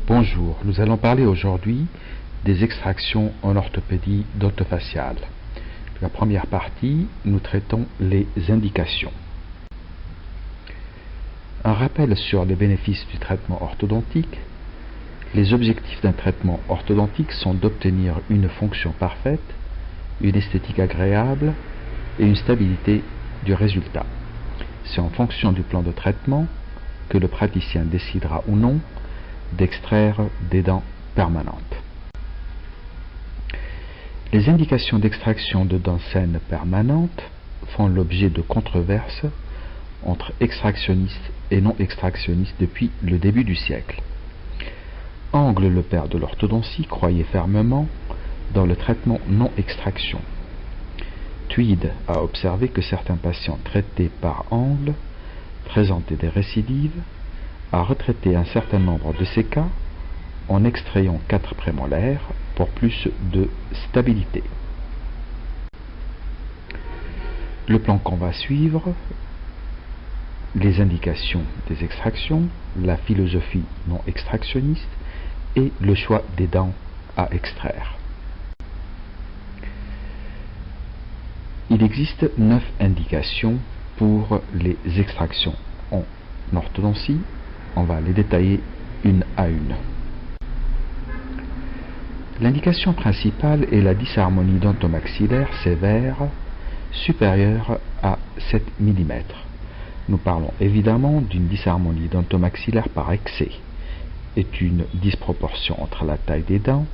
Bonjour, nous allons parler aujourd'hui des extractions en orthopédie dentofaciale. La première partie, nous traitons les indications. Un rappel sur les bénéfices du traitement orthodontique. Les objectifs d'un traitement orthodontique sont d'obtenir une fonction parfaite, une esthétique agréable et une stabilité du résultat. C'est en fonction du plan de traitement que le praticien décidera ou non d'extraire des dents permanentes. Les indications d'extraction de dents saines permanentes font l'objet de controverses entre extractionnistes et non extractionnistes depuis le début du siècle. Angle, le père de l'orthodontie, croyait fermement dans le traitement non extraction. Tweed a observé que certains patients traités par Angle présentaient des récidives, a retraité un certain nombre de ces cas en extrayant 4 prémolaires pour plus de stabilité. Le plan qu'on va suivre, les indications des extractions, la philosophie non extractionniste et le choix des dents à extraire. Il existe 9 indications pour les extractions en orthodontie. On va les détailler une à une. L'indication principale est la dysharmonie dentomaxillaire sévère supérieure à 7 mm. Nous parlons évidemment d'une dysharmonie dentomaxillaire par excès, est une disproportion entre la taille des dents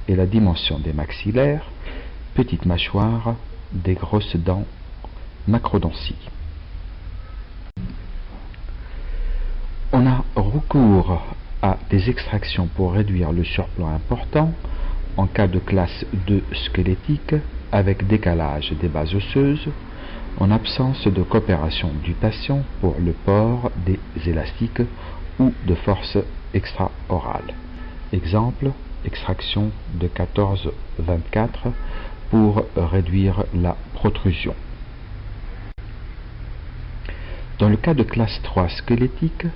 et la dimension des maxillaires, petite mâchoire, des grosses dents, macrodontie. On a recours à des extractions pour réduire le surplomb important en cas de classe 2 squelettique avec décalage des bases osseuses, en absence de coopération du patient pour le port des élastiques ou de force extra-orale. Exemple, extraction de 14-24 pour réduire la protrusion. Dans le cas de classe 3 squelettique,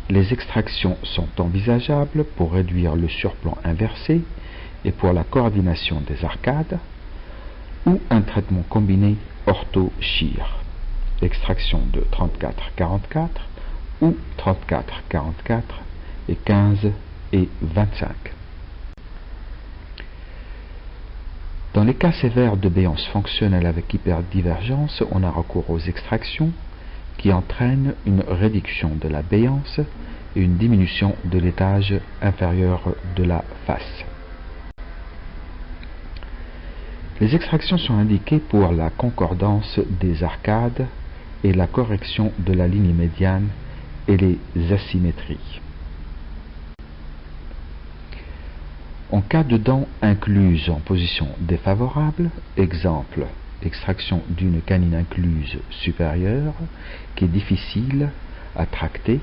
les extractions sont envisageables pour réduire le surplomb inversé et pour la coordination des arcades, ou un traitement combiné ortho-chir, extraction de 34-44 ou 34-44 et 15 et 25. Dans les cas sévères de béance fonctionnelle avec hyperdivergence, on a recours aux extractions qui entraînent une réduction de la béance et une diminution de l'étage inférieur de la face. Les extractions sont indiquées pour la concordance des arcades et la correction de la ligne médiane et les asymétries. En cas de dents incluses en position défavorable, exemple, extraction d'une canine incluse supérieure qui est difficile à tracter,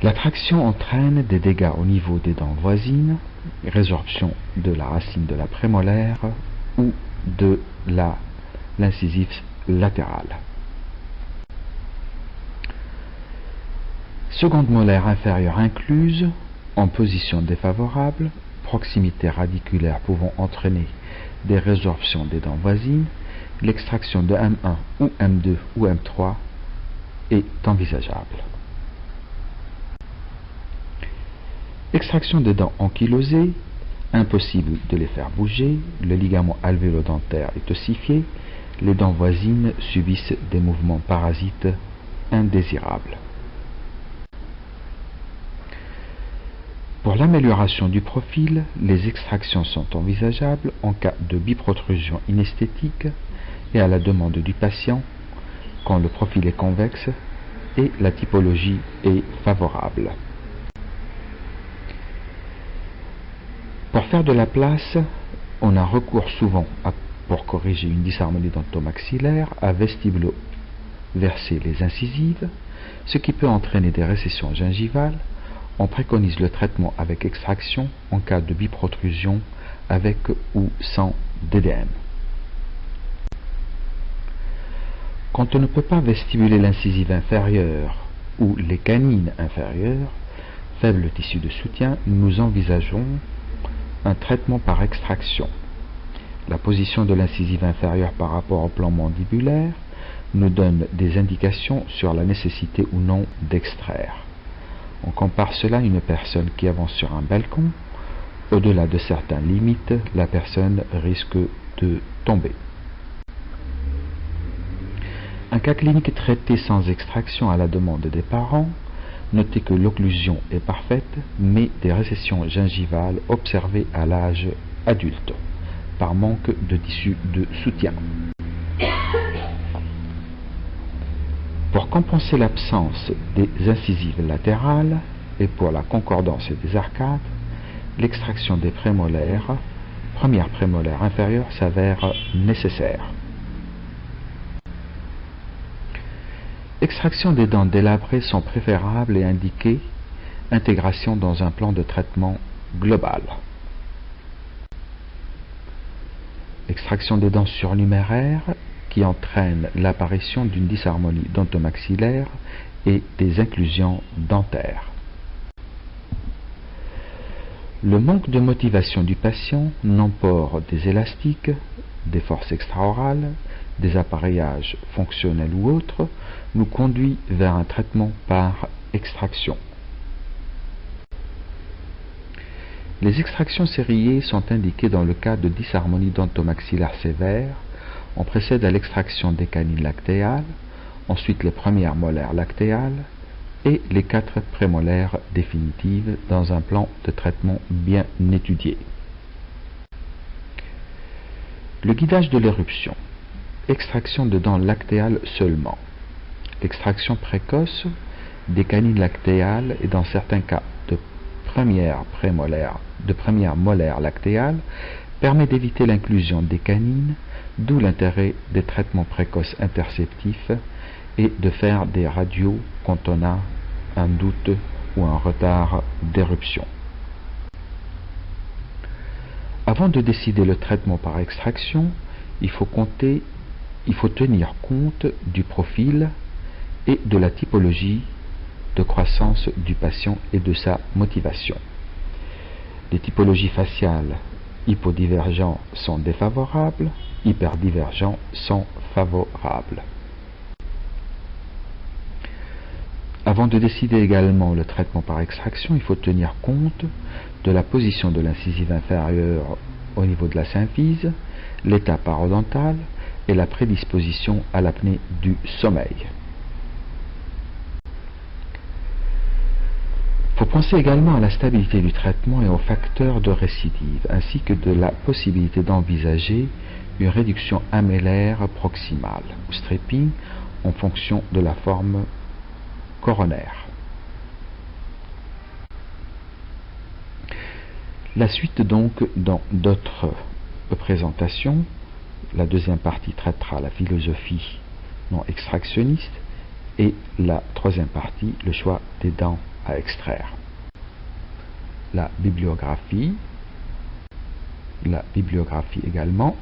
la traction entraîne des dégâts au niveau des dents voisines, résorption de la racine de la prémolaire ou de l'incisif latéral. Seconde molaire inférieure incluse en position défavorable, proximité radiculaire pouvant entraîner des résorptions des dents voisines, l'extraction de M1 ou M2 ou M3 est envisageable. Extraction des dents ankylosées, impossible de les faire bouger, le ligament alvéolo-dentaire est ossifié, les dents voisines subissent des mouvements parasites indésirables. Pour l'amélioration du profil, les extractions sont envisageables en cas de biprotrusion inesthétique et à la demande du patient quand le profil est convexe et la typologie est favorable. Pour faire de la place, on a recours souvent, pour corriger une dysharmonie dentomaxillaire, à vestibulo-verser les incisives, ce qui peut entraîner des récessions gingivales. On préconise le traitement avec extraction en cas de biprotrusion avec ou sans DDM. Quand on ne peut pas vestibuler l'incisive inférieure ou les canines inférieures, faible tissu de soutien, nous envisageons un traitement par extraction. La position de l'incisive inférieure par rapport au plan mandibulaire nous donne des indications sur la nécessité ou non d'extraire. On compare cela à une personne qui avance sur un balcon. Au-delà de certaines limites, la personne risque de tomber. Un cas clinique traité sans extraction à la demande des parents. Notez que l'occlusion est parfaite, mais des récessions gingivales observées à l'âge adulte, par manque de tissu de soutien. Pour compenser l'absence des incisives latérales et pour la concordance des arcades, l'extraction des prémolaires, première prémolaire inférieure, s'avère nécessaire. Extraction des dents délabrées sont préférables et indiquées intégration dans un plan de traitement global. Extraction des dents surnuméraires qui entraîne l'apparition d'une disharmonie dentomaxillaire et des inclusions dentaires. Le manque de motivation du patient, non-port des élastiques, des forces extraorales, des appareillages fonctionnels ou autres, nous conduit vers un traitement par extraction. Les extractions sériées sont indiquées dans le cas de disharmonie dentomaxillaire sévère. On précède à l'extraction des canines lactéales, ensuite les premières molaires lactéales et les 4 prémolaires définitives dans un plan de traitement bien étudié. Le guidage de l'éruption. Extraction de dents lactéales seulement. L'extraction précoce des canines lactéales et dans certains cas de première molaire lactéale permet d'éviter l'inclusion des canines, d'où l'intérêt des traitements précoces interceptifs et de faire des radios quand on a un doute ou un retard d'éruption. Avant de décider le traitement par extraction, il faut tenir compte du profil et de la typologie de croissance du patient et de sa motivation. Les typologies faciales hypodivergents sont défavorables, hyperdivergents sont favorables. Avant de décider également le traitement par extraction, il faut tenir compte de la position de l'incisive inférieure au niveau de la symphyse, l'état parodontal et la prédisposition à l'apnée du sommeil. Il faut penser également à la stabilité du traitement et aux facteurs de récidive, ainsi que de la possibilité d'envisager une réduction améllaire proximale, ou stripping, en fonction de la forme coronaire. La suite donc dans d'autres présentations. La deuxième partie traitera la philosophie non extractionniste et la troisième partie le choix des dents à extraire. La bibliographie également.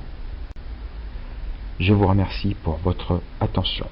Je vous remercie pour votre attention.